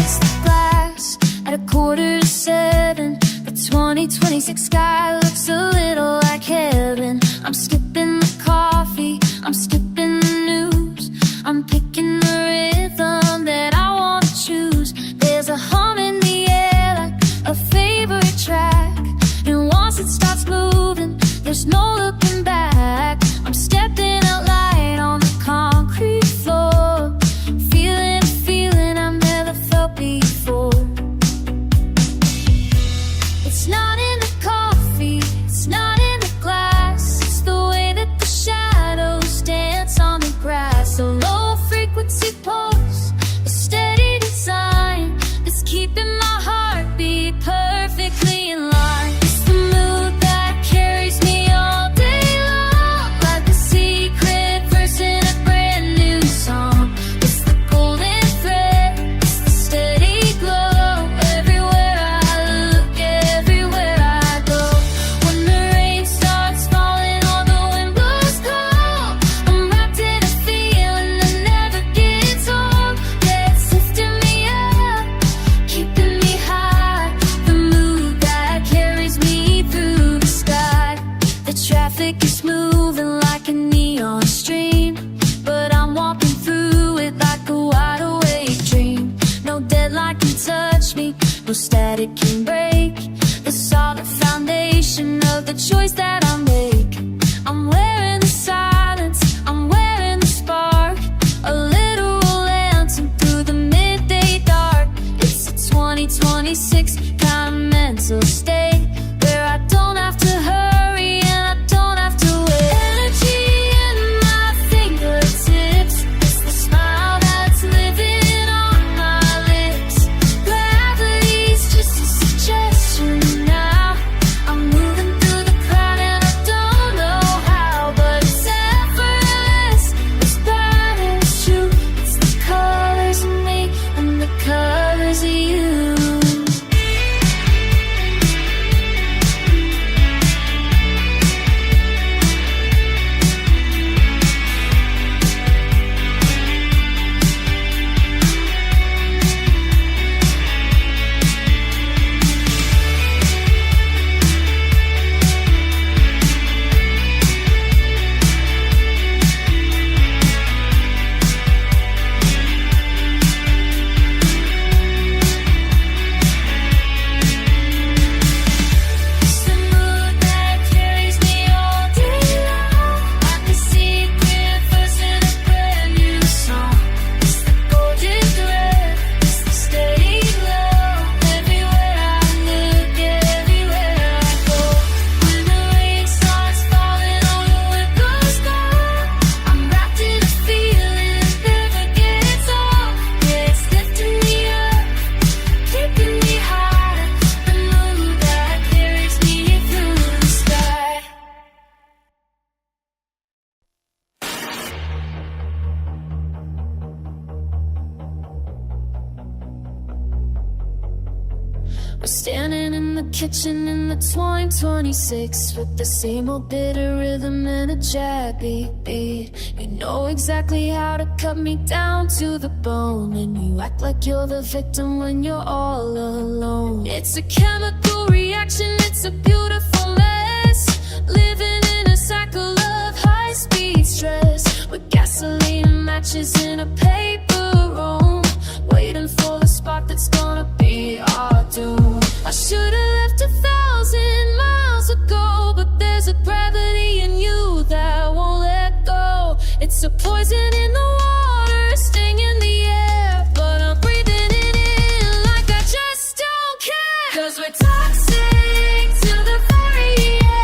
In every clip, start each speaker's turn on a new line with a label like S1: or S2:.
S1: fix the glass at 6:45. The 2026 sky looks a little like heaven. I'm skipping the coffee, I'm skipping the news. I'm picking the rhythm that I want to choose. There's a hum in the air like a favorite track, and once it starts moving, there's no looking back. I'm stepping out light on the concrete floor, feeling a feeling I've never felt before. It's not in the coffee, it's not in the glass, it's the way that the shadows dance on the grass. A low frequency pulse, a steady design that's keeping my heartbeat perfectly in line. It's the mood that carries me all day long, like a secret verse in a brand new song. It's the golden thread, it's the steady glow. Everywhere I look, everywhere I go. When the rain starts falling or the wind blows cold, I'm wrapped in a feeling that never gets old. Yeah, it's lifting me up, keeping me high. The mood that carries me through the sky. The traffic is moving like a neon stream, but I'm walking through it like a wide awake dream. No deadline can touch me, no static can break the solid foundation of the choice that I make. I'm wearing the silence, I'm wearing the spark, a literal anthem through the midday dark. It's a 2026 kind of mental state where I don't have to hurry and I don't have to wait. Energy in my fingertips, it's the smile that's living on my lips. Gravity's just a suggestion now. I'm moving through the crowd and I don't know how, but it's effortless, it's bright and it's true. It's the colors of me and the colors of you. It's the mood that carries me all day long, like a secret verse in a brand new song. It's the golden thread, it's the steady glow. Everywhere I look, everywhere I go. When the rain starts falling or the wind goes cold, I'm wrapped in a feeling that never gets old. Yeah, it's lifting me up, keeping me high. The mood that carries me through the sky. We're standing in the kitchen in the 2026 with the same old bitter rhythm and a jabby beat. You know exactly how to cut me down to the bone, and you act like you're the victim when you're all alone. It's a chemical reaction, it's a beautiful mess, living in a cycle of high-speed stress, with gasoline and matches in a paper room, waiting for the spark that's gonna be our doom. I should've left 1,000 miles ago, but there's a gravity in you that won't let go. It's a poison in the water, a sting in the air, but I'm breathing it in like I just don't care. 'Cause we're toxic till the very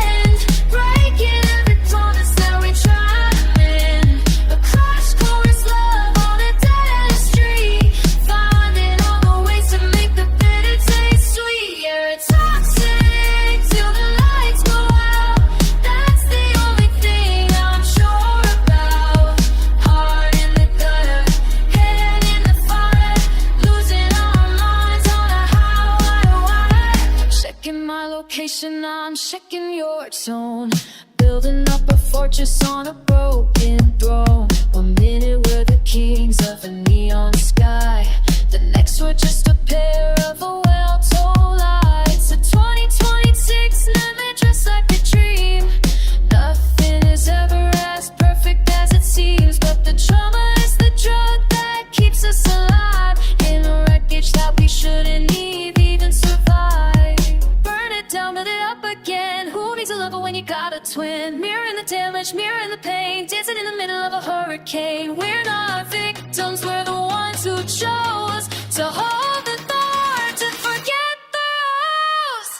S1: end, breaking every promise that we try to mend. A crash course love on a dead end street, finding all the ways to make the bitter taste sweet. Yeah, we're toxic till the lights go out, that's the only thing I'm sure about. Heart in the gutter, head in the fire, losing our minds on a highway wire. Checking my location, I'm checking your tone, building up a fortress on a broken throne. 1 minute we're the kings of a neon sky, the next we're just a the damage, mirroring the pain, dancing in the middle of a hurricane. We're not victims, we're the ones who chose to hold the thorn, to forget the rose.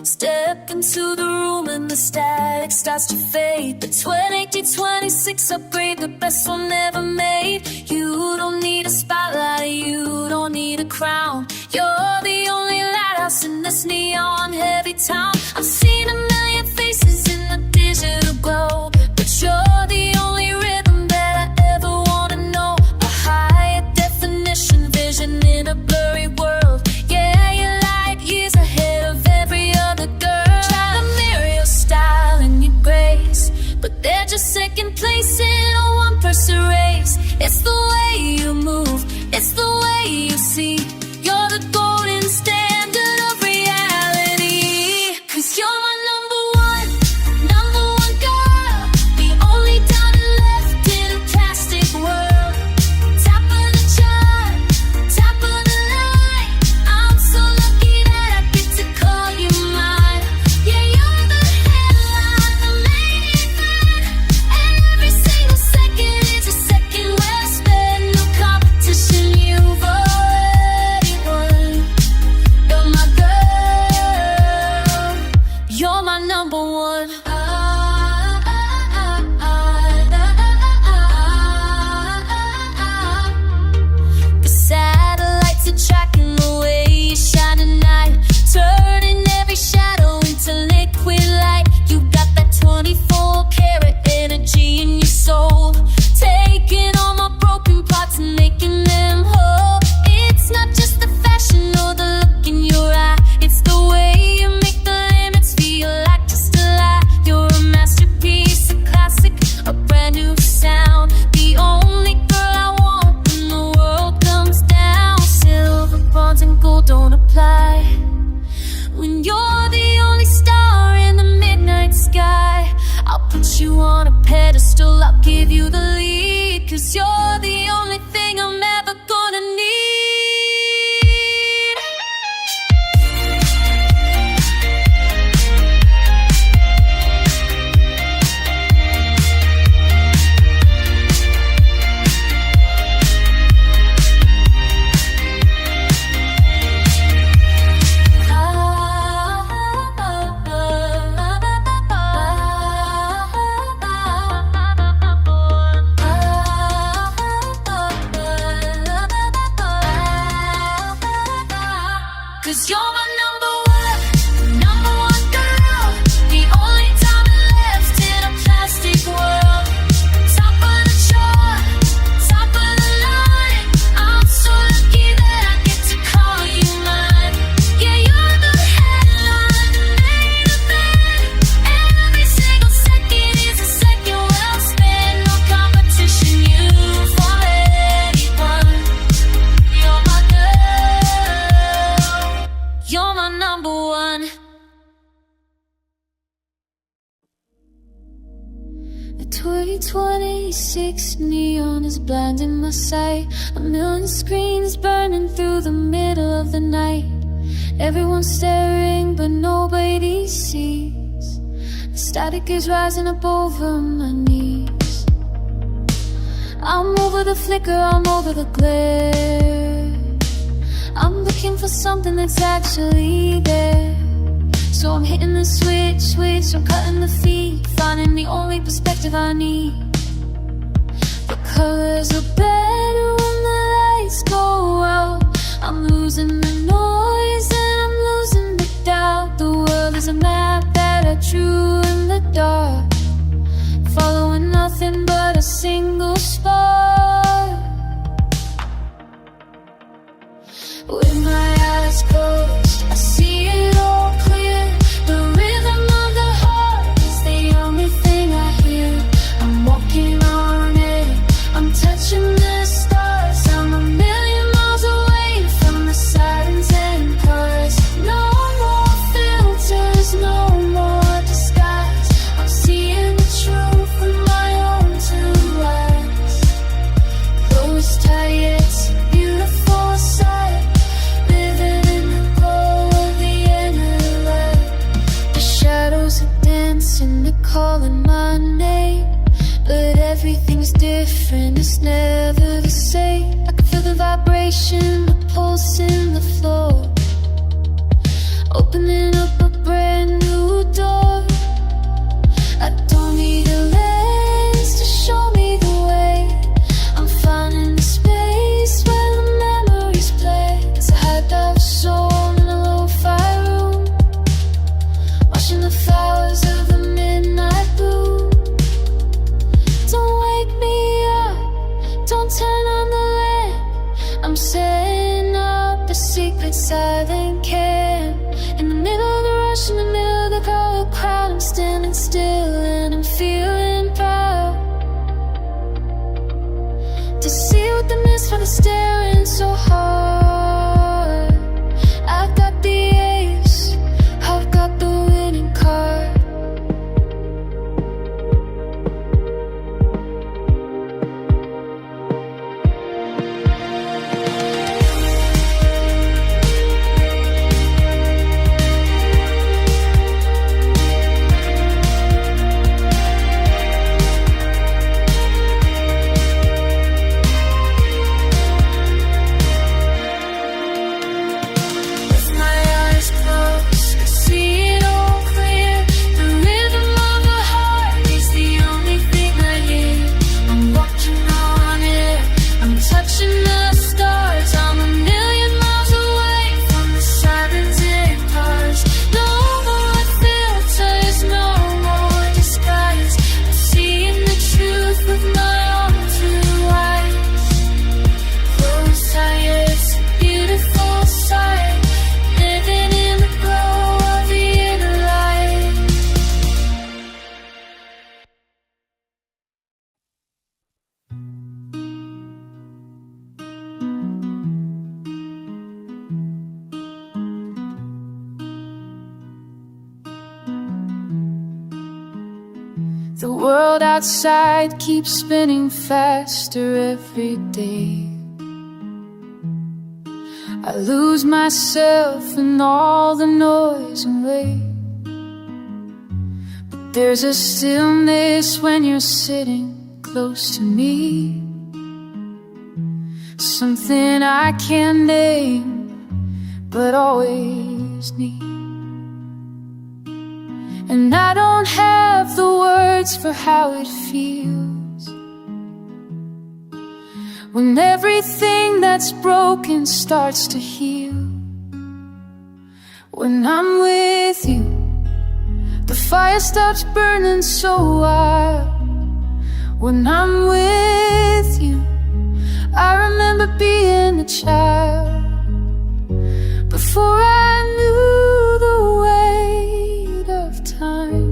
S1: Step into the room and the static starts to fade. The 2026 upgrade, the best one ever made. You don't need a spotlight, you don't need a crown. You're the only lighthouse in this neon heavy town. I've seen a million faces in the digital glow, but you're the only rhythm that I ever wanna know. A higher definition vision in a blurry world. Yeah, you're light years ahead of every other girl. Try to mirror your style and your grace, but they're just second place in a one-person race. It's the way you move, it's the way you see. You're the golden standard of reality. 'Cause you're my number one girl. The only diamond left in a plastic world. Top of the chart, top of the line. I'm so lucky that I get to call you mine. Yeah, you're the headline, the main event. Every single second is a second well spent. No competition, you've already won. You're my girl, you're my number one. The satellites are tracking the way you shine at night, turning every shadow into liquid light. You got that 24 karat energy in your soul, taking all my broken parts and making them whole. It's not just the fashion or the look in your eye, it's the way you make the limits feel like just a lie. You're a masterpiece, a classic, a brand new sound. The only girl I want when the world comes down. Silver, bronze, and gold don't apply when you're the only star in the midnight sky. I'll put you on a pedestal, I'll give you the lead. 'Cause you're the only thing I'm ever gonna need. Cause you're my number one girl. The only diamond left in a plastic world. Top of the chart, top of the line. I'm so lucky that I get to call you mine. Yeah, you're the headline, the main event. Every single second is a second well spent. No competition, you've already won. You're my girl, you're my number one. The 2026 neon is blinding my sight. A million screens burning through the middle of the night. Everyone's staring but nobody sees. Static is rising up over my knees. I'm over the flicker, I'm over the glare. I'm looking for something that's actually there. So I'm hitting the switch, I'm cutting the feed, finding the only perspective I need. The colors are better when the lights go out. I'm losing the noise and I'm losing the doubt. The world is a map that I drew in the dark, following nothing but a single spark. With my eyes closed, I see it all clear. The rhythm of the heart is the only thing I hear. I'm walking on it, I'm touching the stars. I'm a million miles away from the sirens and cars. No more filters, no more disguise. I'm seeing the truth with my own two eyes. Close tight, it's a beautiful sight, living in the glow of the inner light. The shadows are dancing, they're calling my name, but everything's different, it's never the same. I can feel the vibration, the pulse in the floor, opening up a brand new door. I don't need a lens to show me the way. I'm finding the space where the memories play. It's a hyped-out soul in a lo-fi room, watching the flowers of the midnight bloom. Don't wake me up, don't turn on the lamp. I'm setting up a secret silent camp. In the middle of the rush, in the middle of the crowd, I'm standing still and I'm feeling proud to see what the mist while they're staring so hard. I've got the ace, I've got the winning card. With my eyes closed, I see it all clear. The rhythm of the heart is the only thing I hear. I'm walking on it, I'm touching the stars. I'm a million miles away from the sirens and cars. No more filters, no more disguise. I'm seeing the truth with my own two eyes. Close tight, it's a beautiful sight, living in the glow of the inner light. The world outside keeps spinning faster every day. I lose myself in all the noise and rain, but there's a stillness when you're sitting close to me. Something I can't name, but always need. And I don't have the words for how it feels when everything that's broken starts to heal. When I'm with you, the fire stops burning so wild. When I'm with you, I remember being a child, before I knew the weight of time,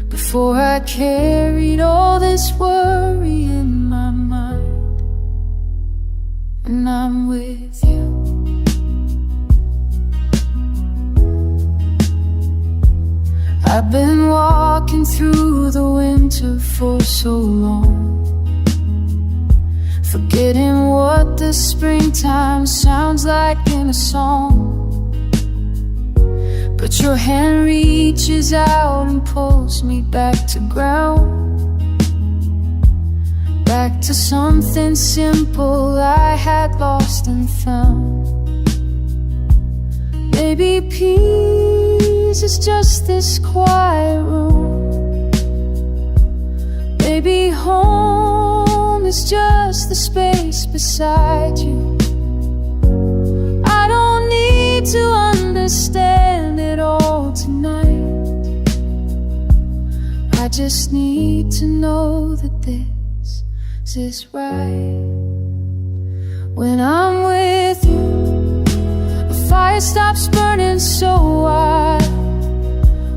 S1: before I carried all this worry in my mind. And I'm with you. I've been walking through the winter for so long, forgetting what the springtime sounds like in a song. but your hand reaches out and pulls me back to ground, back to something simple I had lost and found. Maybe peace is just this quiet room. Maybe home is just the space beside you. I don't need to understand it all tonight. I just need to know that this is right. When I'm with you, the fire stops burning so wild.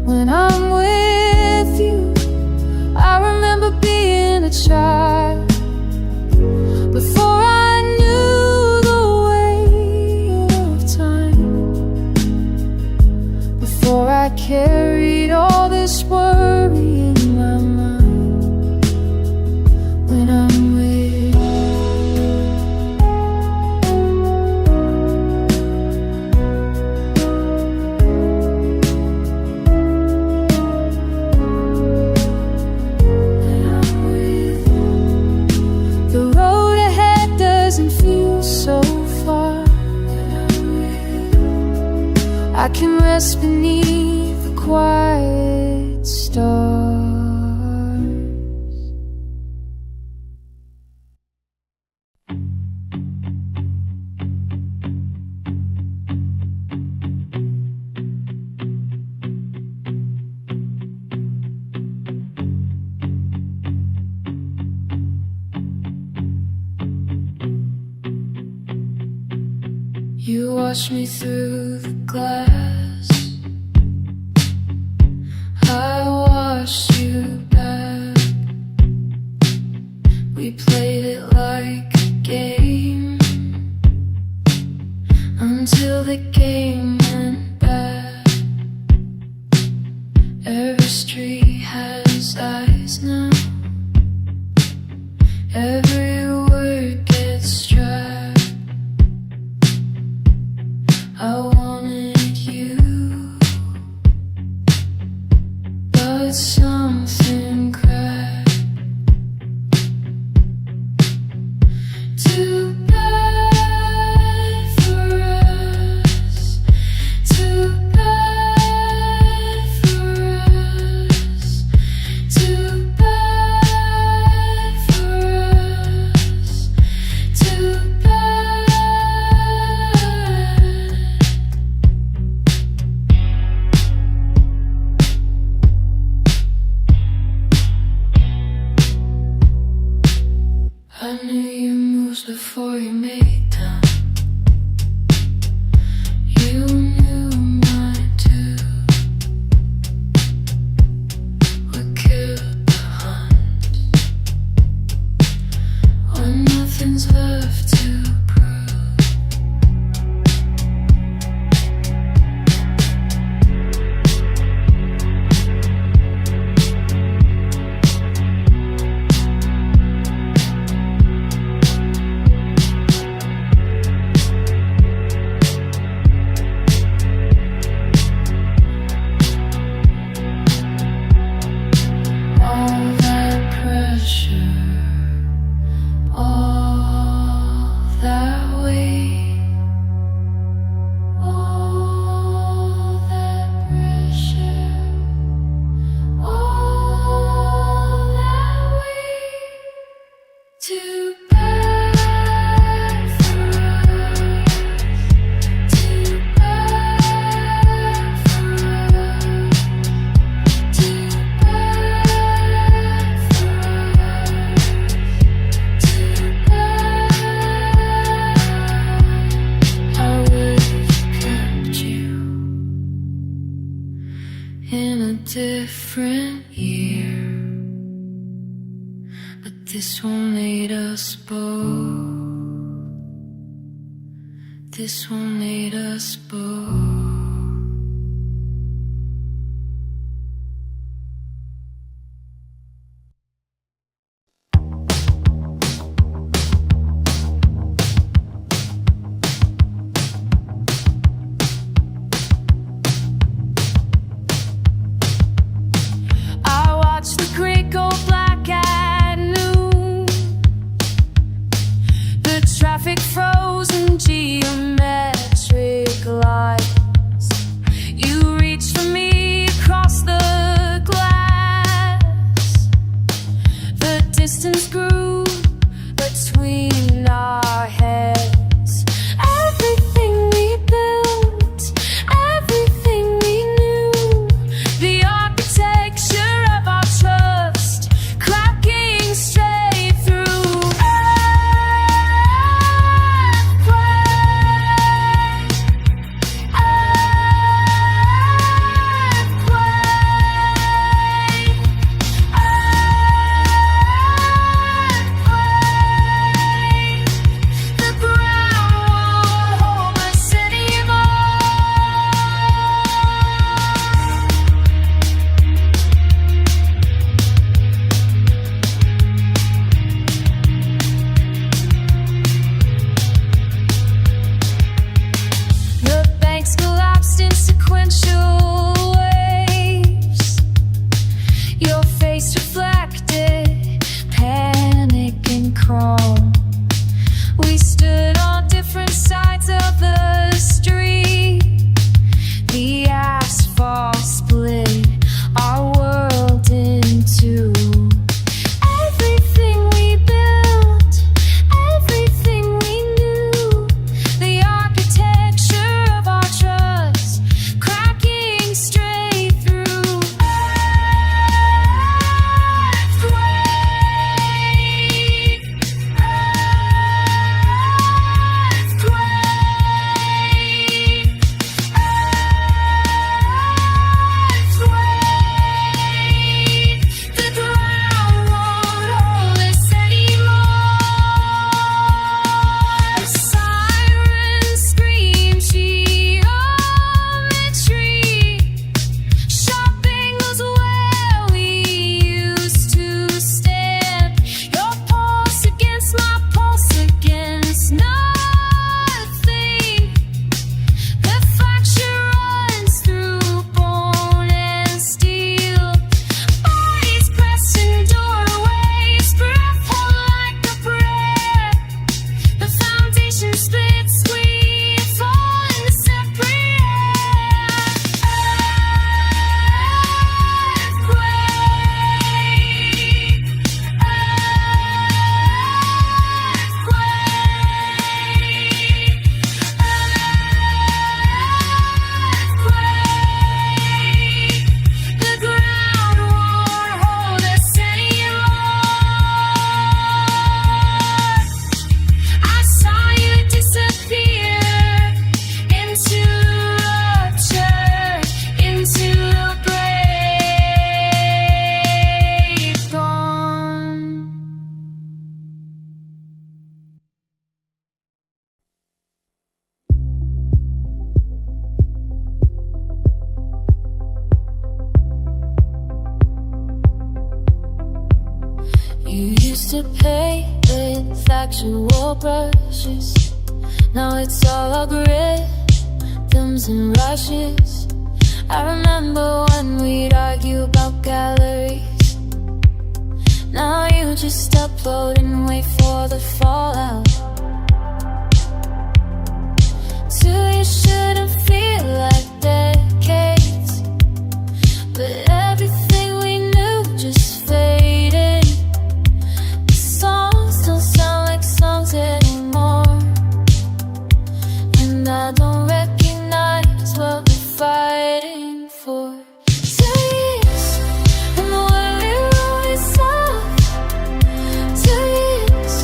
S1: When I'm with you, I remember being a child, before I knew the weight of time, before I carried all this worry in my mind. When I'm with you, when I'm with you, the road ahead doesn't feel so far. When I'm with you, I can rest beneath the quiet stars. You watch me through the glass, I watched you back. We played it like a game, until the game went bad. Every street has eyes now, every word gets tracked. I wanted you, but something cracked. Too bad for us, too bad for us, too bad for us, too bad. I knew your moves before you made them. You knew mine too. We killed the hunt when nothing's left to prove. All that pressure, all that weight, all that pressure, all that weight. Too bad for us, too bad for us, too bad for us, too bad. I would've kept you in a different year, but this one made us both. This one made us both. traffic frozen geometric lines. You reach for me across the glass. The distance grew between our heads. Everything we built, everything we knew, the architecture of our trust cracking straight through. Collapsed in sequential waves. Your face reflected panic and chrome. We stood on different sides of the street. The asphalt split our world in two. Everything we built, everything we knew, the architecture of our trust cracking straight through. Earthquake, earthquake, the ground won't hold us anymore. Sirens scream geometry. Sharp angles where we used to stand. Your pulse against my pulse against nothing. The fracture runs through bone and steel. Bodies pressing doorways, breath hold like a prayer. The foundation splits, we fall into separate air. Earthquake, the ground won't hold us anymore. I saw you disappear into rupture, into the break dawn. You used to paint with actual brushes. Now it's all algorithms and rushes. I remember when we'd argue about galleries. Now you just upload and wait for the fallout. Two years shouldn't feel like decades, but everything we knew just faded. The songs don't sound like songs anymore, and I don't recognize what we're fighting for. 2 years, and the world we're always up. 2 years,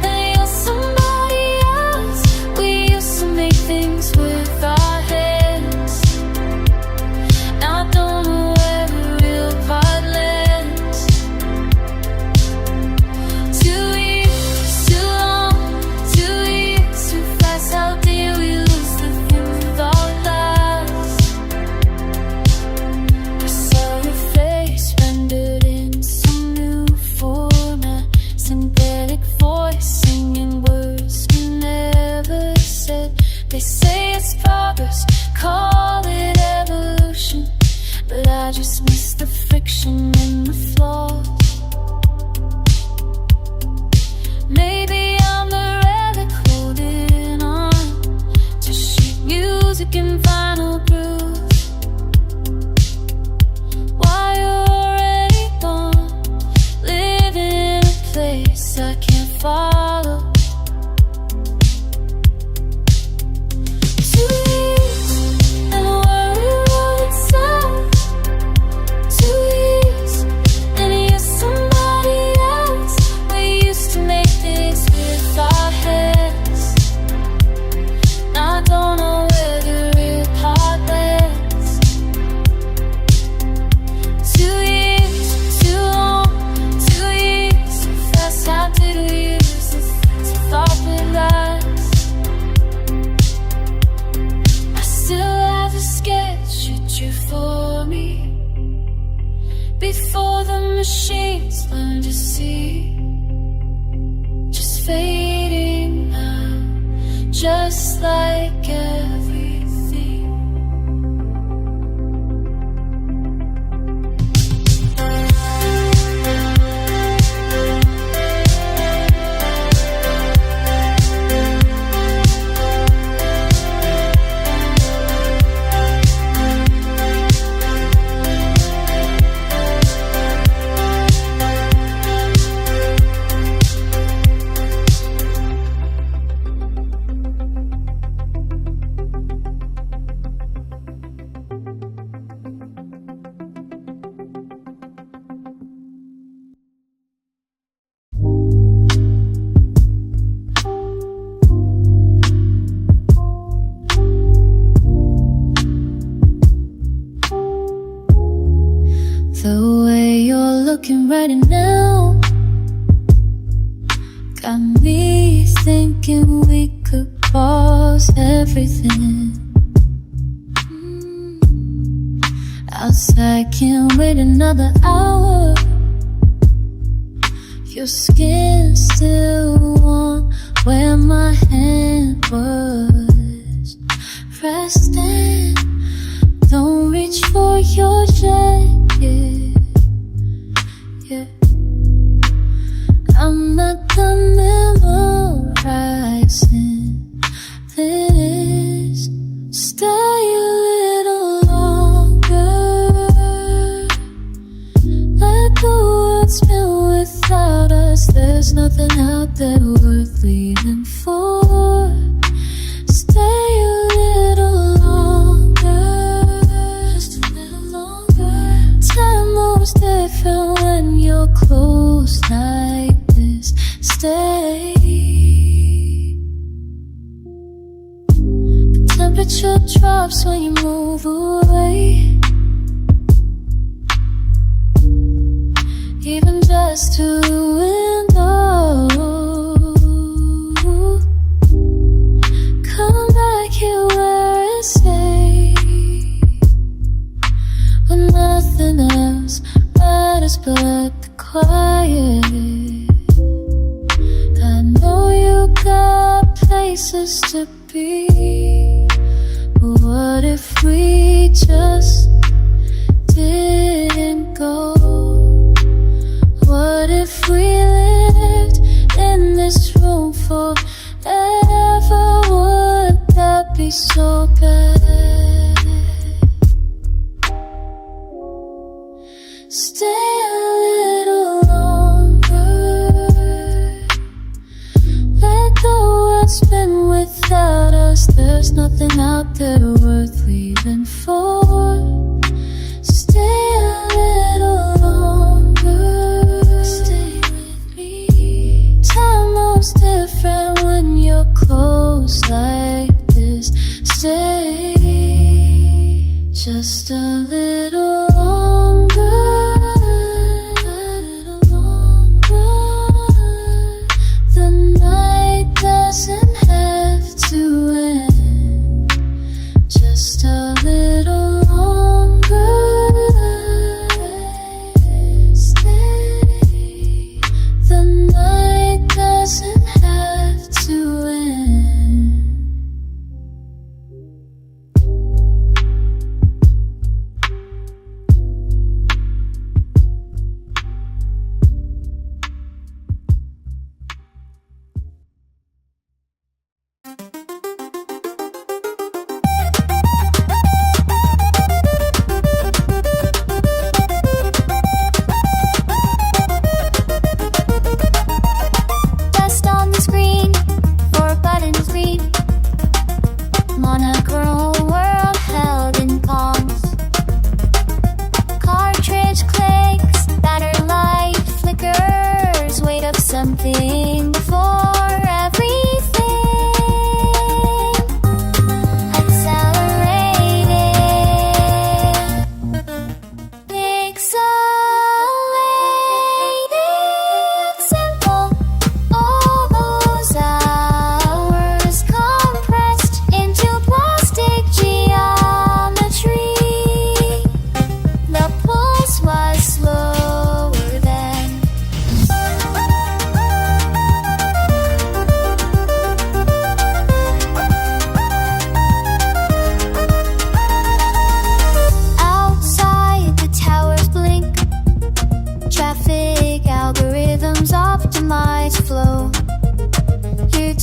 S1: and you're somebody else. We used to make things with our hands. Now I don't know where the real part lands. 2 years, too long. 2 years, too fast. How dare we lose the things that last? I saw your face rendered in some new format. Synthetic voice singing words we never said. They say it's progress, call it evolution, but I just miss the friction and the flaws. Maybe I'm the relic just like everything. The way you're looking right now got me thinking we could pause everything. Outside, can't wait another hour. Your skin still warm where my hand was resting. Don't reach for your jacket, yeah. I'm not done memorizing this. Stay a little longer. Let the world spill without us. There's nothing out there worth leaving for. Stay a little longer, just a little longer. Time moves different when you're close like this. Stay. The temperature drops when you move away. Even just to the window. Come back here where it's safe, when nothing else matters but the quiet. I know you got places to be, but what if we just didn't go? What if we lived in this room forever? Would that be so bad? Stay a little longer. Let the world spin without us. There's nothing out there worth leaving for. Stay a little longer. Stay with me. Time moves different when you're close like this. Stay just a little longer. A little longer. The night doesn't have to end. Just a little longer. Stay. The night doesn't have to end.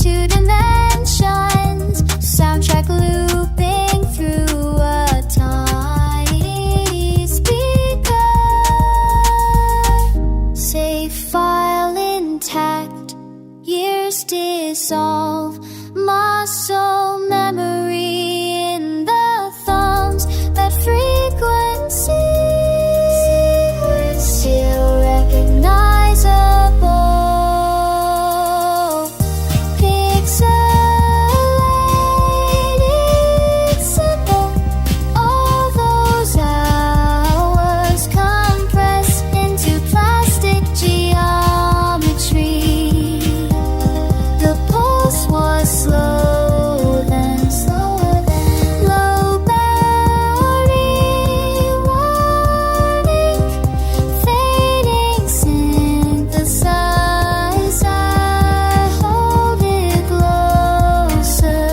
S1: two dimensions, soundtrack looping through a tiny speaker. Save file intact, years dissolve, muscle memory in the thumbs. That frequency still recognizable. Pixelated simple, all those hours compressed into plastic geometry. The pulse was slow, then slower, then low battery warning, fading synthesize. I hold it closer.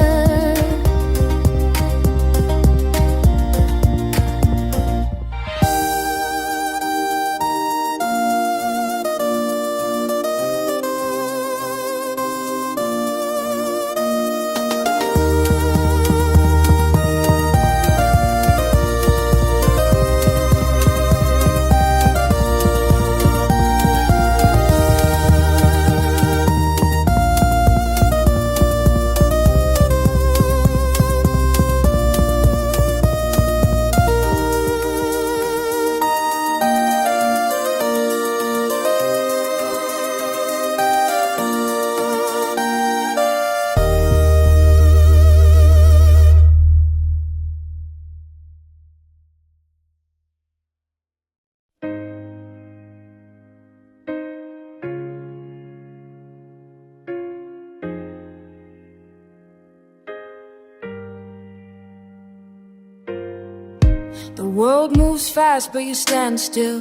S2: The world moves fast, but you stand still,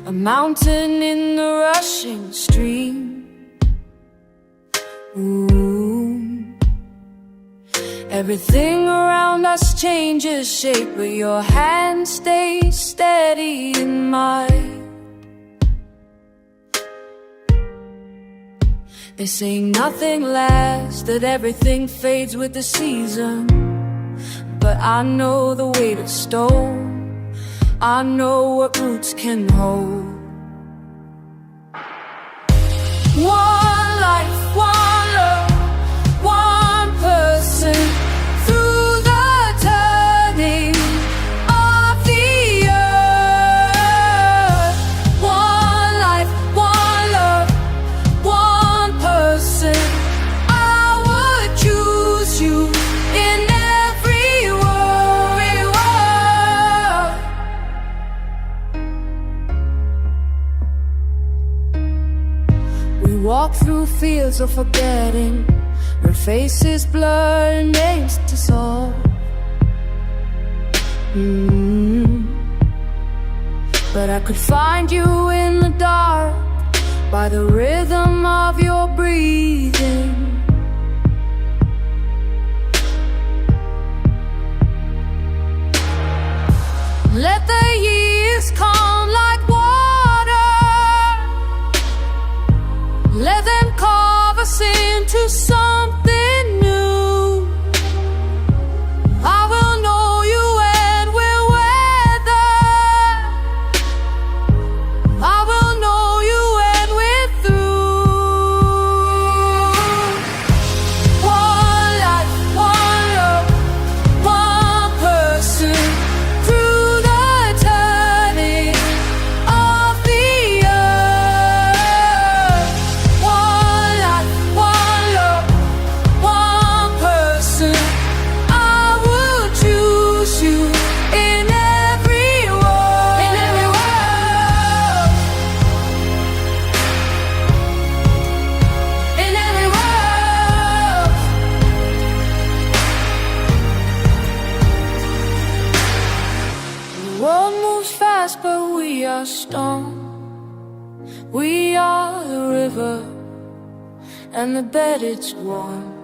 S2: a mountain in the rushing stream. Ooh. Everything around us changes shape, but your hand stays steady in mine. They say nothing lasts, that everything fades with the season. But I know the weight of stone, I know what roots can hold. One life, one love, one person, through the turning of the earth. One life, one love, one person. I would choose you in every world. We walk through fields of forgetting, where faces blur, names dissolve. But I could find you in the dark, by the rhythm of your breathing. Let the years come like water, let them carve us into something new. I will know you when we're weathered, I will know you when we're through. One life, one love, one person, through the turning of the earth. One life, one love, one person. I will choose you in every world. In every world. In every world. The world moves fast, but we are stone. We are the river, and the bed it's warm.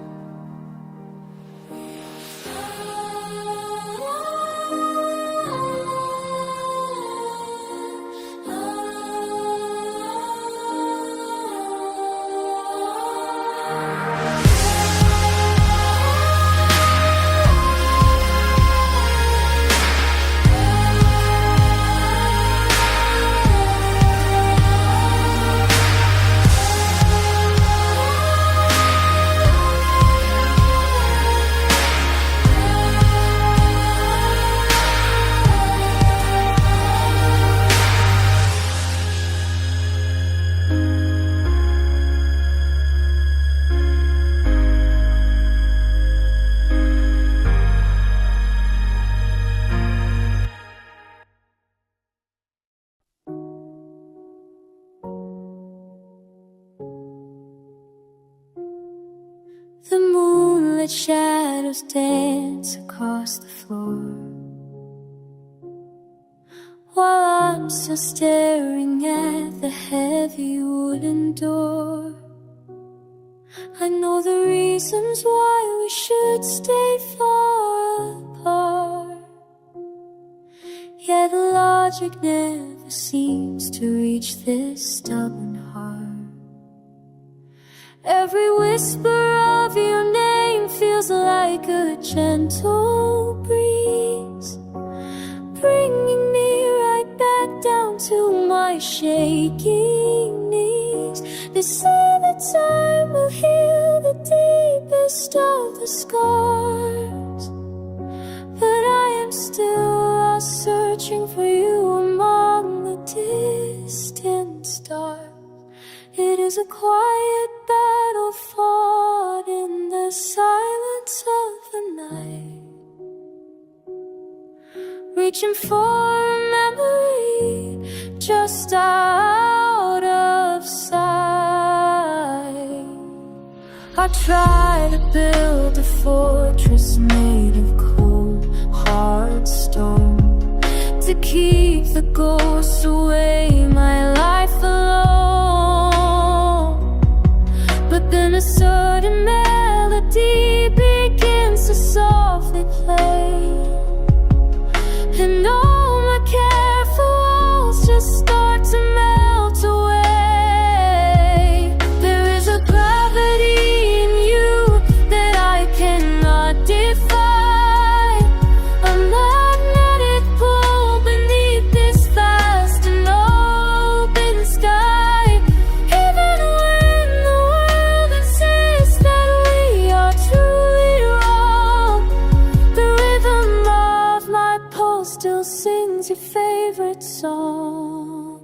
S1: moonlit shadows dance across the floor, while I'm still staring at the heavy wooden door. I know the reasons why we should stay far apart, yet logic never seems to reach this stubborn heart. Every whisper of your name feels like a gentle breeze, bringing me right back down to my shaking knees. They say that time will heal the deepest of the scars, but I am still lost, searching for you among the distant stars. It is a quiet battle fought in the silence of the night, reaching for a memory just out of sight. I try to build a fortress made of cold, hard stone to keep the ghosts away, my life alone. But then a sudden melody begins to softly play, and all my careful walls just start to melt away. There is a gravity in you that I cannot defy, a magnetic pull beneath this vast and open sky. Even when the world insists that we are truly wrong, the rhythm of my pulse still sings your favorite song.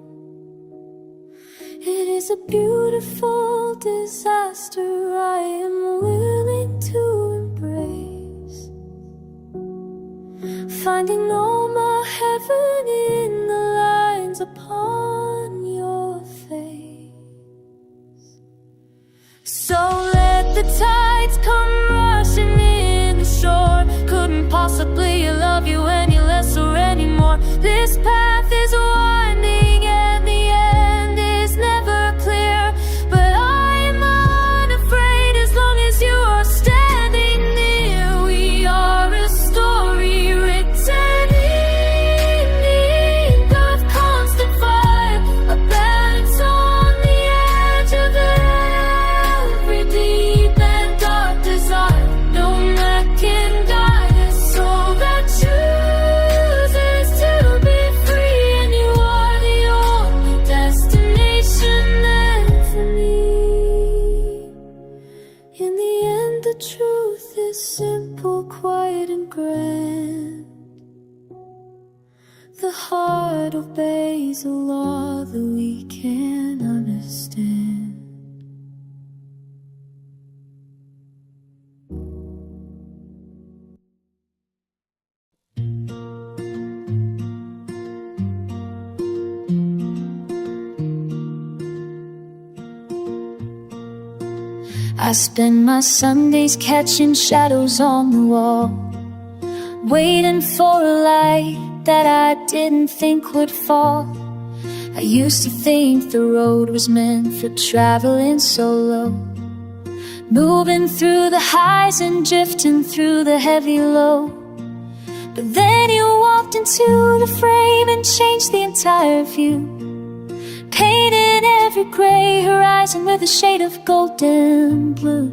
S1: It is a beautiful disaster I am willing to embrace, finding all my heaven in the lines upon your face. So let the tides come rushing in the shore, couldn't possibly love you any less or anymore. This path is winding and the end is never clear, but I am unafraid as long as you are standing near. We are a story written in the ink of constant fire, a balance on the edge of every deep and dark desire. No man can guide us, soul that chooses to be free, and you are the only destination then for me. In the end, the truth is simple, quiet and grand. The heart obeys a law that we can't understand. I spend my Sundays catching shadows on the wall, waiting for a light that I didn't think would fall. I used to think the road was meant for traveling solo, moving through the highs and drifting through the heavy low. But then you walked into the frame and changed the entire view, painted every gray horizon with a shade of golden blue.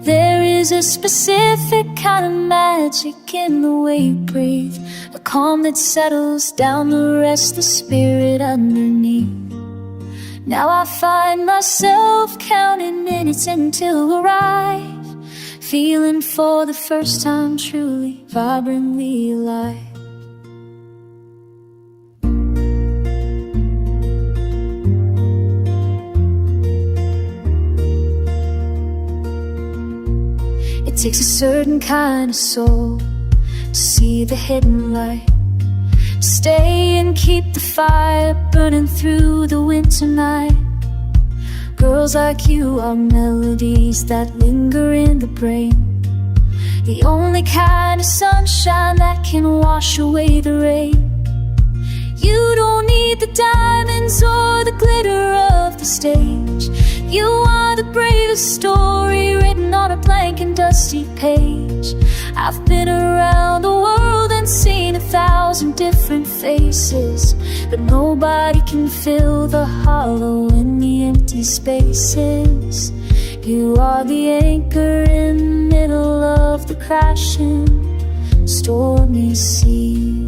S1: There is a specific kind of magic in the way you breathe, a calm that settles down the restless spirit underneath. Now I find myself counting minutes until we arrive, feeling for the first time truly, vibrantly alive. It takes a certain kind of soul to see the hidden light, stay and keep the fire burning through the winter night. Girls like you are melodies that linger in the brain, the only kind of sunshine that can wash away the rain. You don't need the diamonds or the glitter of the stage. You are the bravest story written on a blank and dusty page. I've been around the world and seen 1,000 different faces, but nobody can fill the hollow in the empty spaces. You are the anchor in the middle of the crashing, stormy sea.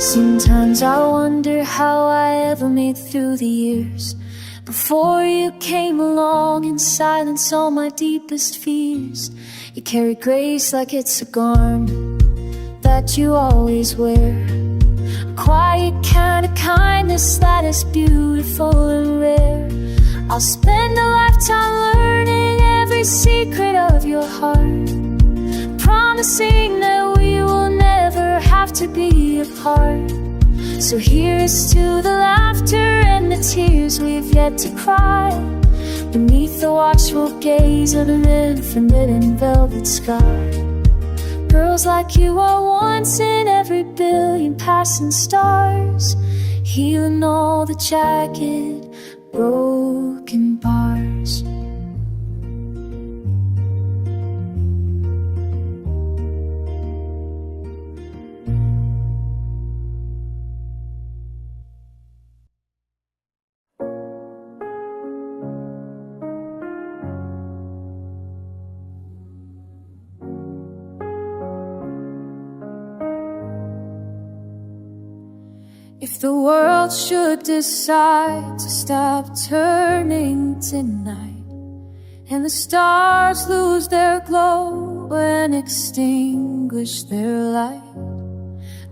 S1: Sometimes I wonder how I ever made through the years before you came along and silenced all my deepest fears. You carry grace like it's a garment that you always wear, a quiet kind of kindness that is beautiful and rare. I'll spend a lifetime learning every secret of your heart, promising that we will never have to be apart. So here's to the laughter and the tears we've yet to cry, beneath the watchful gaze of an infinite and velvet sky. Girls like you are once in every billion passing stars, healing all the jagged, broken bars. If the world should decide to stop turning tonight, and the stars lose their glow and extinguish their light,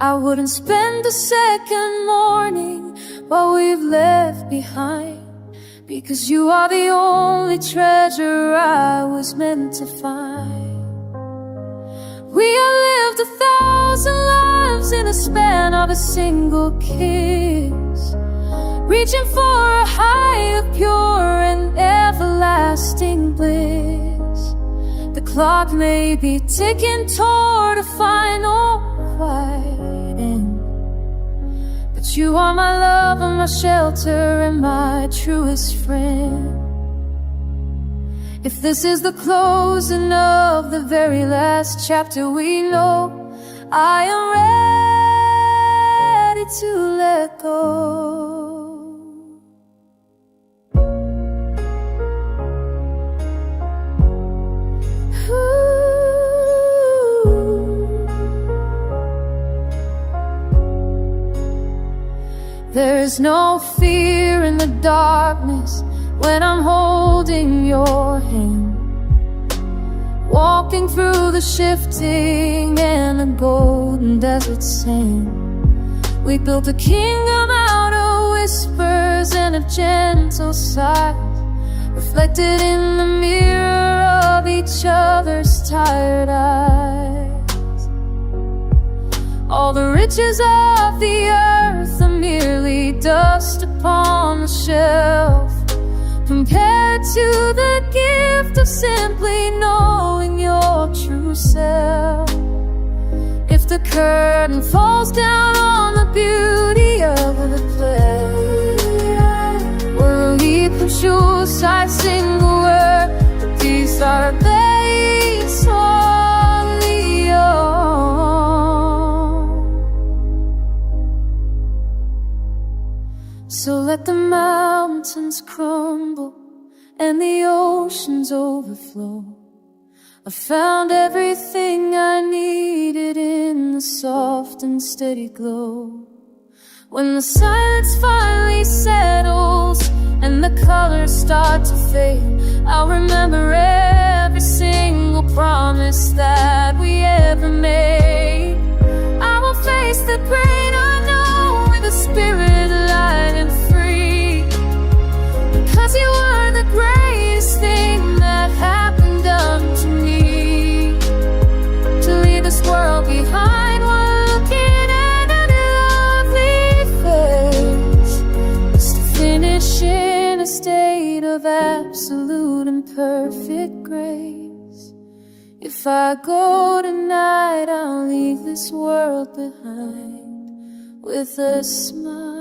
S1: I wouldn't spend a second mourning what we've left behind, because you are the only treasure I was meant to find. We have lived 1,000 lives in the span of a single kiss, reaching for a higher, pure and everlasting bliss. The clock may be ticking toward a final quiet end, but you are my love and my shelter and my truest friend. If this is the closing of the very last chapter we know, I am ready to let go. There's no fear in the darkness when I'm holding your hand, walking through the shifting and the golden desert sand. We built a kingdom out of whispers and a gentle silence, reflected in the mirror of each other's tired eyes. All the riches of the earth are merely dust upon the shelf, compared to the gift of simply knowing your true self. If the curtain falls down on the beauty of the play, we'll leap from shoes, side single word, but these are days only yours. So let the mountains crumble and the oceans overflow. I found everything I needed in the soft and steady glow. When the silence finally settles and the colors start to fade, I'll remember every single promise that we ever made. I will face the pain I know with a spirit light and free, because
S2: watch in a state of absolute and perfect grace. If I go tonight, I'll leave this world behind with a smile.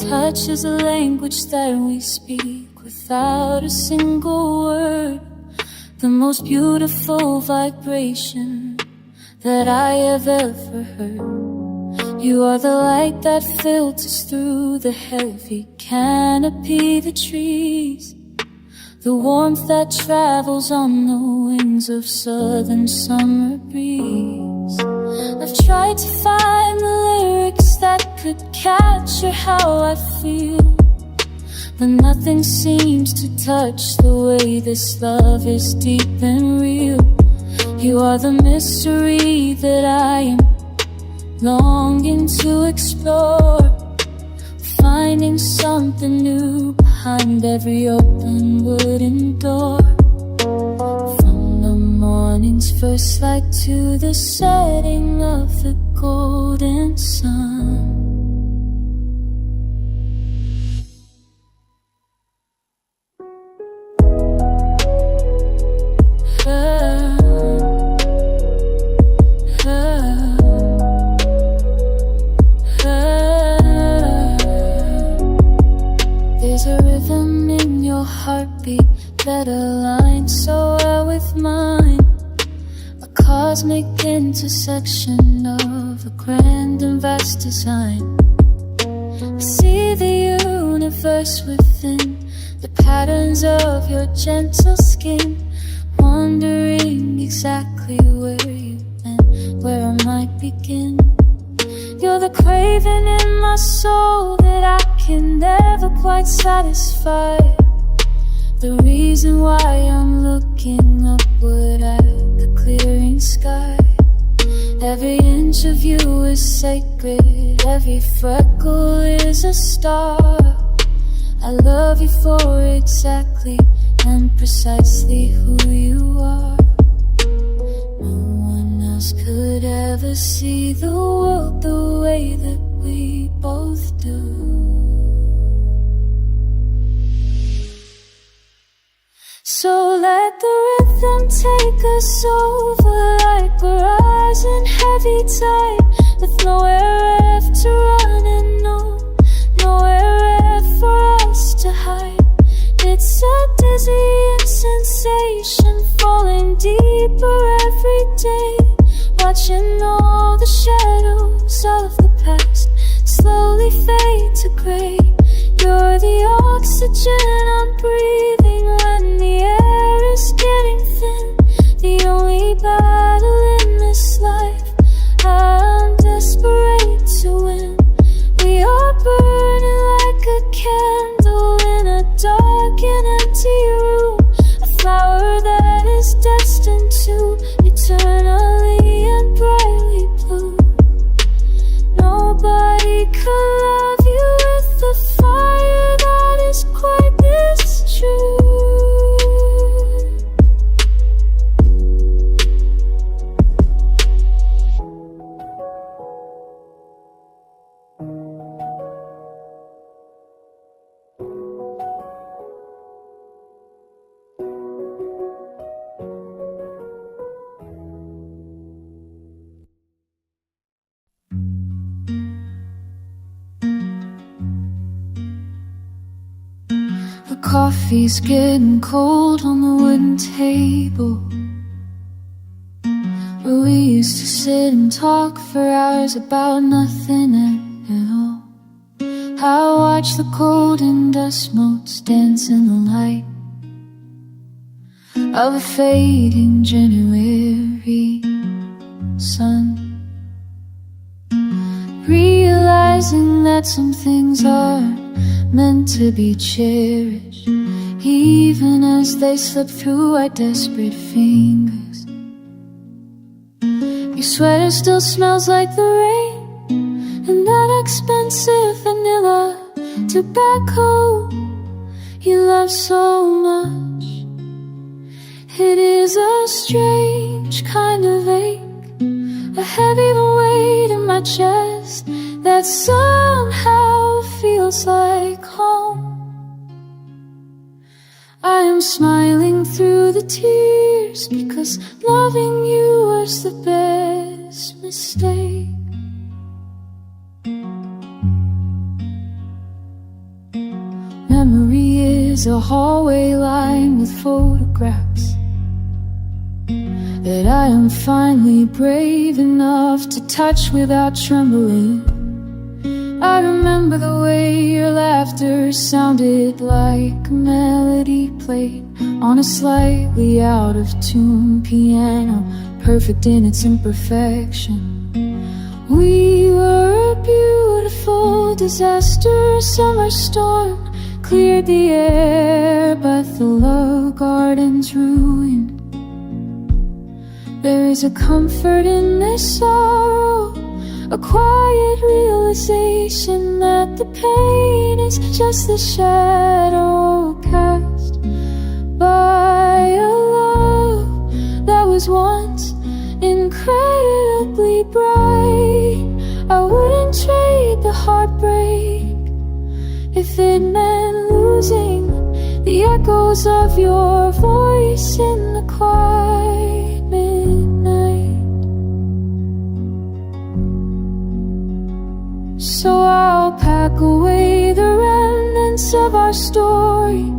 S2: Touch is a language that we speak without a single word. The most beautiful vibration that I have ever heard. You are the light that filters through the heavy canopy, the trees. The warmth that travels on the wings of southern summer breeze. I've tried to find the lyrics that could capture how I feel, but nothing seems to touch the way this love is deep and real. You are the mystery that I am longing to explore, finding something new behind every open wooden door. From the morning's first light to the setting of the golden sun. There's a rhythm in your heartbeat that aligns so well with mine, a cosmic intersection of a grand and vast design. I see the universe within the patterns of your gentle skin, wondering exactly where you've been, where I might begin. You're the craving in my soul that I can never quite satisfy, the reason why I'm looking upward at the clearing sky. Every inch of you is sacred, every freckle is a star. I love you for exactly and precisely who you are. No one else could ever see the world the way that we both do. So let the rhythm take us over like a rising heavy tide, with nowhere left to run and nowhere left for us to hide. It's a dizzying sensation, falling deeper every day, watching all the shadows of the past slowly fade to gray. You're the oxygen I'm breathing when the air is getting thin. The only battle in this life I'm desperate to win. We are burning like a candle in a dark and empty room, a flower that is destined to eternally and brightly bloom. Nobody could love you with the fire that is quite this true. The coffee's getting cold on the wooden table where we used to sit and talk for hours about nothing at all. I watch the golden dust motes dance in the light of a fading January sun, realizing that some things are meant to be cherished, even as they slip through our desperate fingers. Your sweater still smells like the rain and that expensive vanilla
S1: tobacco you love so much. It is a strange kind of ache, a heavy weight in my chest that somehow feels like home. I am smiling through the tears because loving you was the best mistake. Memory is a hallway lined with photographs that I am finally brave enough to touch without trembling. I remember the way your laughter sounded like a melody played on a slightly out of tune piano, perfect in its imperfection. We were a beautiful disaster. Summer storm cleared the air, but the love garden's ruined. There is a comfort in this sorrow, a quiet realization that the pain is just the shadow cast by a love that was once incredibly bright. I wouldn't trade the heartbreak if it meant losing the echoes of your voice in the quiet midnight. So I'll pack away the remnants of our story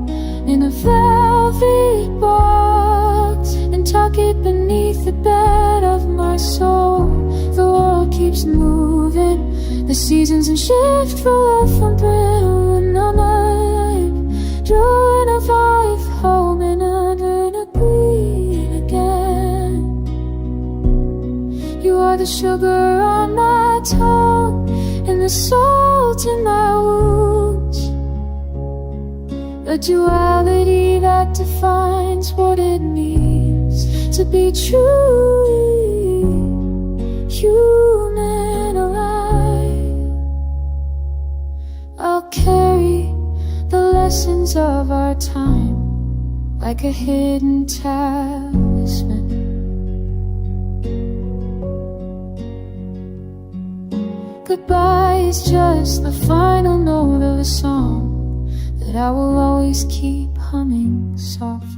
S1: in a velvet box and tuck it beneath the bed of my soul. The world keeps moving, the seasons and shift for love from brittle and alive, drawing a life home and under the green again. You are the sugar on my tongue and the salt in my wounds, a duality that defines what it means to be truly human alive. I'll carry the lessons of our time like a hidden talisman. Goodbye is just the final note of a song that I will always keep humming softly.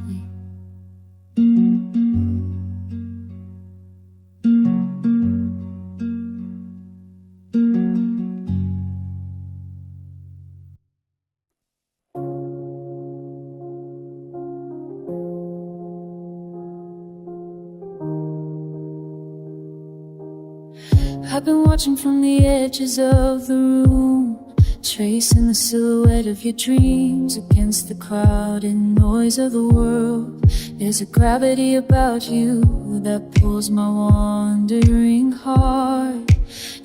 S1: I've been watching from the edges of the room, tracing the silhouette of your dreams against the crowded noise of the world. There's a gravity about you that pulls my wandering heart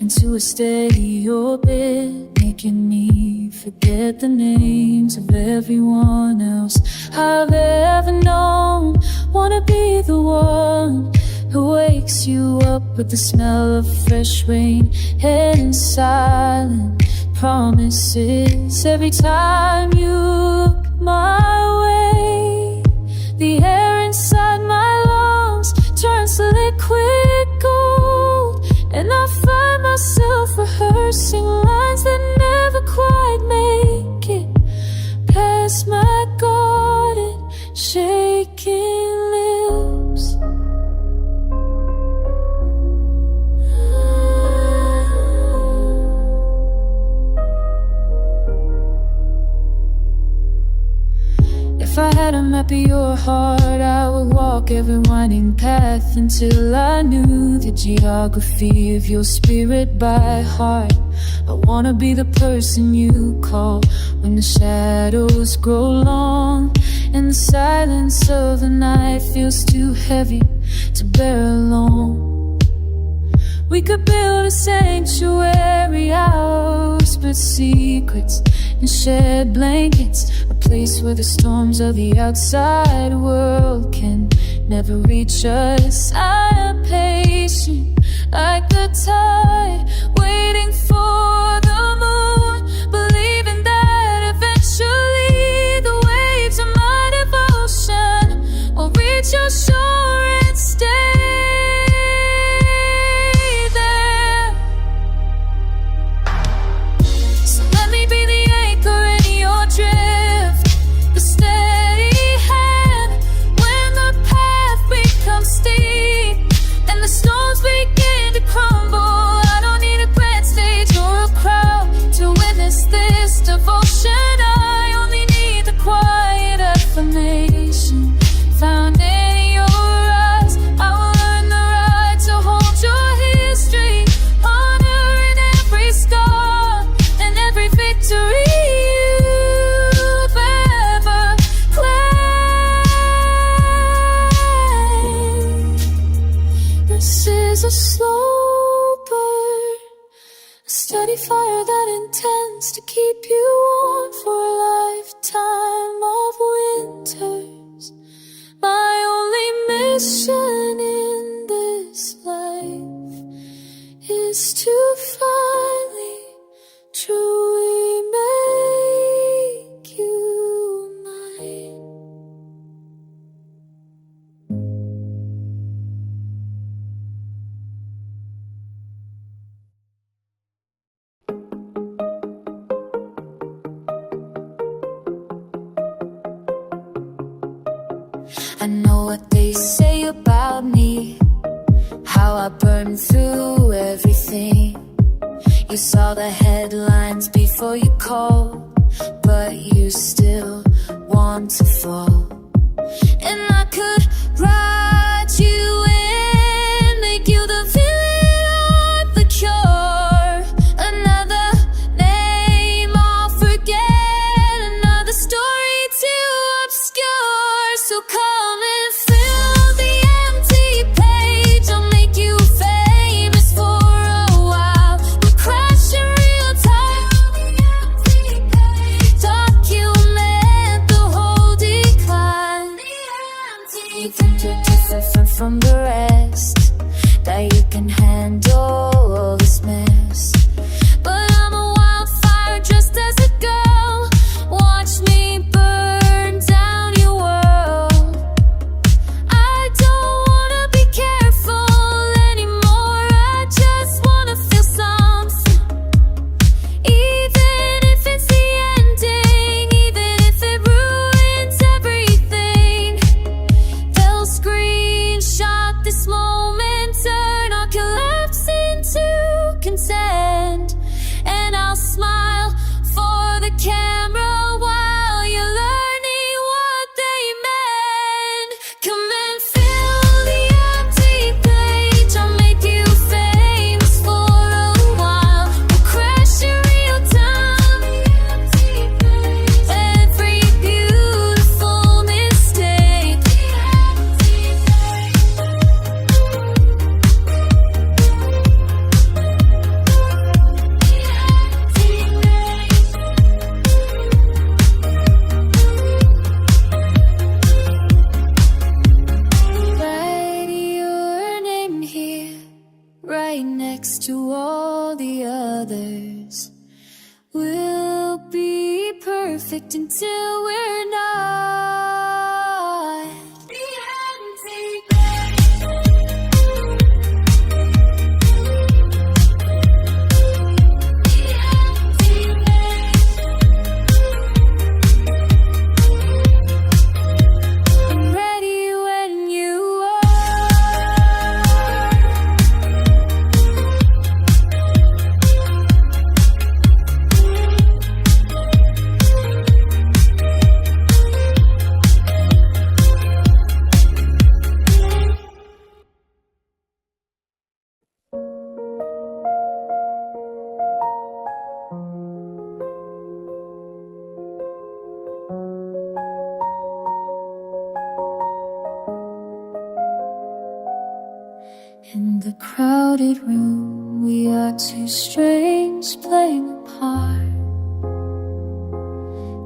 S1: into a steady orbit, making me forget the names of everyone else I've ever known. Wanna be the one who wakes you up with the smell of fresh rain and silent promises every time you look my way. The air inside my lungs turns to liquid gold, and I find myself rehearsing lines that never quite make it past my guarded, shaking lips. If I had a map of your heart, I would walk every winding path until I knew the geography of your spirit by heart. I wanna be the person you call when the shadows grow long and the silence of the night feels too heavy to bear alone. We could build a sanctuary, our whispered secrets and shared blankets, a place where the storms of the outside world can never reach us. I am patient like the tide, waiting for the moon, believing that warm for a lifetime of winters. My only mission in this life is to finally truly make you mine. I know what they say about me, how I burn through everything. You saw the headlines before you called, but you still want to fall. And I could write you in, make you the villain or the cure. Another name I'll forget, another story too obscure. So come and fill the empty page, I'll make you famous for a while. We'll crash in real time, document the whole decline. You think you're different from the rest, that you can handle all this mess. But I'm a wildfire dressed as a girl, watch me burn down your world. I don't wanna be careful anymore, I just wanna feel something. Even if it's the ending, even if it ruins everything, they'll screenshot this moment, turn our collapse into consent. And I'll smile for the camera while you're learning what they meant. Come and fill the empty page, I'll make you famous for a while. We'll crash in real time, every beautiful mistake. Write your name here, right next to all the others. We'll be perfect until we're not. The empty I'm ready when you In the crowded room, we are two strangers playing a part,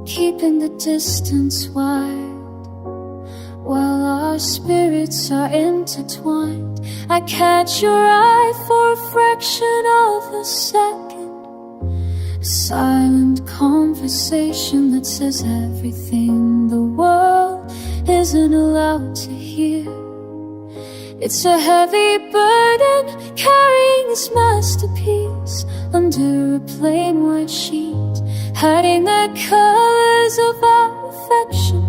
S1: keeping the distance wide, while our spirits are intertwined. I catch your eye for a fraction of a second, a silent conversation that says everything the world isn't allowed to hear. It's a heavy burden carrying this masterpiece under a plain white sheet, hiding the colors of our affection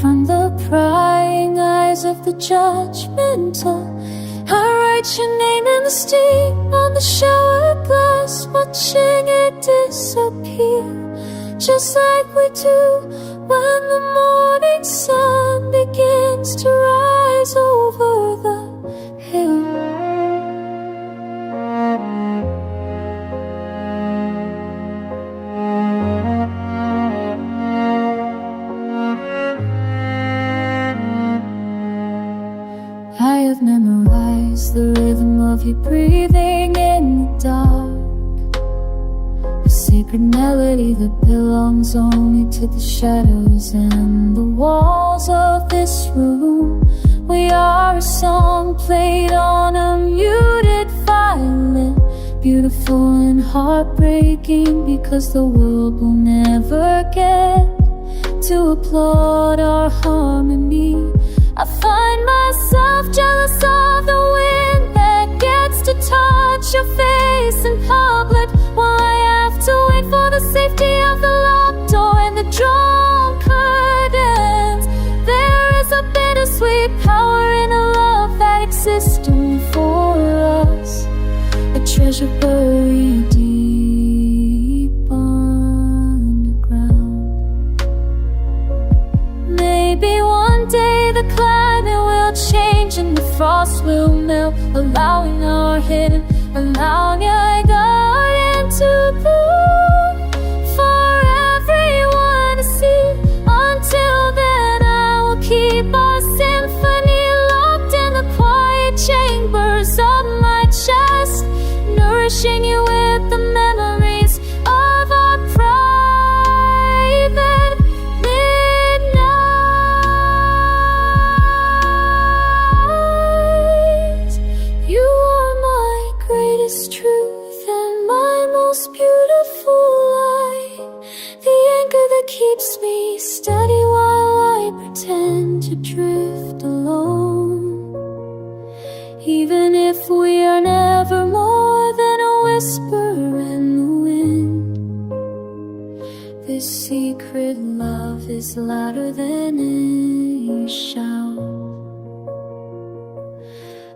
S1: from the prying eyes of the judgmental. I write your name in the steam on the shower glass, watching it disappear, just like we do when the morning sun begins to rise over the hill. I have memorized the rhythm of you breathing in the dark, a secret melody that belongs belongs only to the shadows and the walls of this room. We are a song played on a muted violin, beautiful and heartbreaking, because the world will never get to applaud our harmony. I find myself jealous of the wind that gets to touch your face in public, while I have to wait for the safety of the locked door and the drawn curtains. There is a bittersweet power in a love that exists only for us, a treasure buried deep underground. Maybe one day the climate will change and the frost will melt, allowing our hidden, allowing your garden to bloom for everyone to see. Until then, I will keep our symphony locked in the quiet chambers of my chest, nourishing you with the memories of our private midnights. You are my greatest truth and my most beautiful light, the anchor that keeps me steady while I pretend to drift alone. Even if we are never more than a whisper in the wind, this secret love is louder than any shout.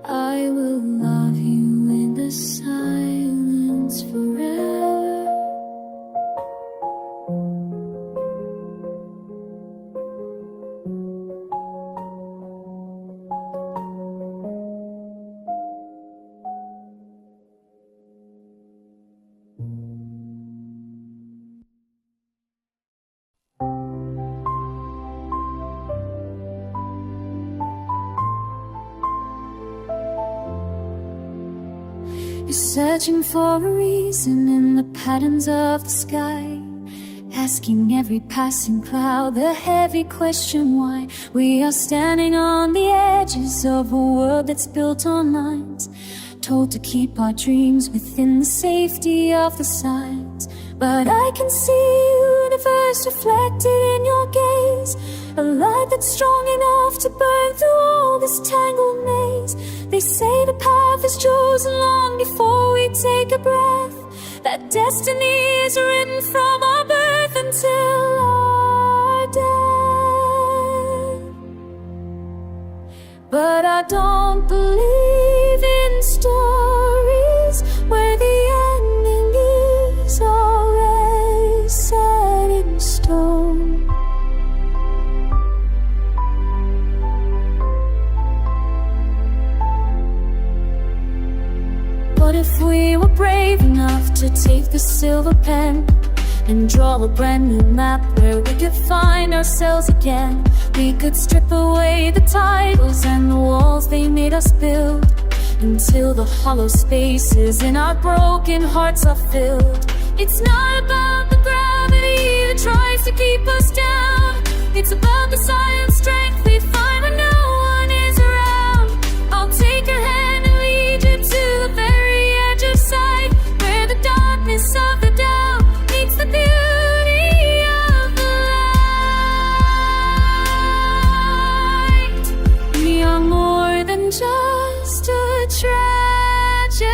S1: I will love you in the silence forever. You're searching for a reason in the patterns of the sky, asking every passing cloud the heavy question why. We are standing on the edges of a world that's built on lines, told to keep our dreams within the safety of the signs. But I can see universe reflected in your gaze, a light that's strong enough to burn through all this tangled maze. They say the path is chosen long before we take a breath, that destiny is written from our birth until our death. But I don't believe in stories where the ending is always set in stone. What if we were brave enough to take the silver pen and draw a brand new map where we could find ourselves again? We could strip away the titles and the walls they made us build, until the hollow spaces in our broken hearts are filled. It's not about the gravity that tries to keep us down, it's about the silent strength we find when no one is around. I'll take your hand and lead you to the very edge of sight, where the darkness of the doubt meets the beauty of the light. We are more than just a tragedy.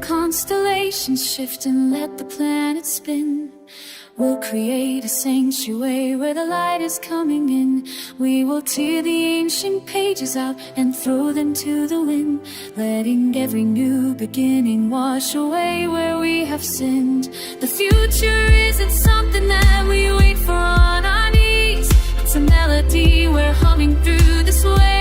S1: Constellations shift and let the planet spin. We'll create a sanctuary where the light is coming in. We will tear the ancient pages out and throw them to the wind, letting every new beginning wash away where we have sinned. The future isn't something that we wait for on our knees, it's a melody we're humming through this way.